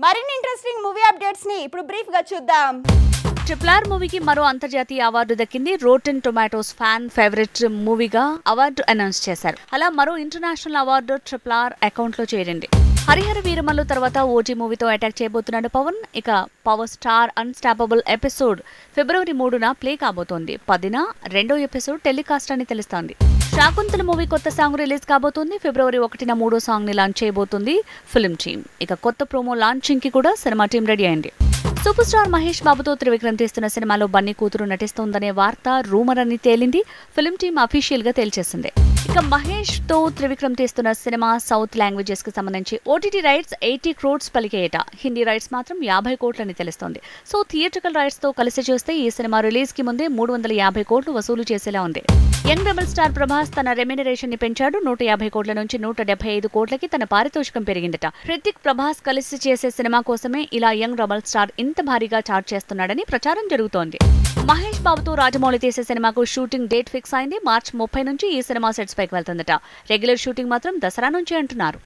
మరిన్ని interesting movie updates ని ఇప్పుడు బ్రీఫ్ గా చూద్దాం. ట్రిపుల్ మూవీకి మరో అంతర్జాతీయ అవార్డు దక్కింది. రోటెన్ టొమాటోస్ ఫ్యాన్ ఫేవరెట్ మూవీగా అవార్డు అనౌన్స్ చేశారు. అలా మరో ఇంటర్నేషనల్ అవార్డు ట్రిపుల్ అకౌంట్ లో చేరింది. హరిహర వీరమల్లు తర్వాత ఓజీ మూవీతో అటాక్ చేయబోతున్నాడు పవన్. ఇక పవర్ స్టార్ అన్స్టాపబుల్ ఎపిసోడ్ ఫిబ్రవరి 3న ప్లే కాబోతోంది. 10న రెండో ఎపిసోడ్ టెలికాస్ట్ అని తెలుస్తోంది. శాకుంతల మూవీ కొత్త సాంగ్ రిలీజ్ కాబోతుంది. ఫిబ్రవరి 1న మూడో సాంగ్ ని లాంచ్ చేయబోతుంది ఫిల్మ్ టీమ్. ఇక కొత్త ప్రోమో లాంచింగ్ కి కూడా సినిమా టీం రెడీ అయింది. సూపర్ స్టార్ మహేష్ బాబుతో త్రివిక్రమ్ తీస్తున్న సినిమాలో బన్నీ కూతురు నటిస్తోందనే వార్త రూమర్ అని తేలింది. ఫిల్మ్ టీం అఫీషియల్ గా తేల్చేసింది. ఇక మహేష్ తో త్రివిక్రమ్ తీస్తున్న సినిమా సౌత్ లాంగ్వేజెస్ కి సంబంధించి ఓటీటీ రైట్స్ 80 crores పలికేయట. హిందీ రైట్స్ మాత్రం 50 కోట్లని తెలుస్తోంది. సో థియేట్రికల్ రైట్స్ తో కలిసి చూస్తే ఈ సినిమా రిలీజ్ కి ముందే 350 కోట్లు వసూలు చేసేలా ఉంది. యంగ్ రెబల్ స్టార్ ప్రభాస్ తన రెమ్యునరేషన్ ని పెంచాడు. 150 కోట్ల నుంచి 175 కోట్లకి తన పారితోషికం పెరిగిందట. హృతిక్ ప్రభాస్ కలిసి చేసే సినిమా కోసమే ఇలా యంగ్ రెబల్ స్టార్ ఇంత భారీగా చార్జ్ చేస్తున్నాడని ప్రచారం జరుగుతోంది. మహేష్ బాబుతో రాజమౌళి తీసే సినిమాకు షూటింగ్ డేట్ ఫిక్స్ అయింది. మార్చి 30 నుంచి ఈ సినిమా సెట్స్ పైకి వెళ్తుందట. రెగ్యులర్ షూటింగ్ మాత్రం దసరా నుంచి అంటున్నారు.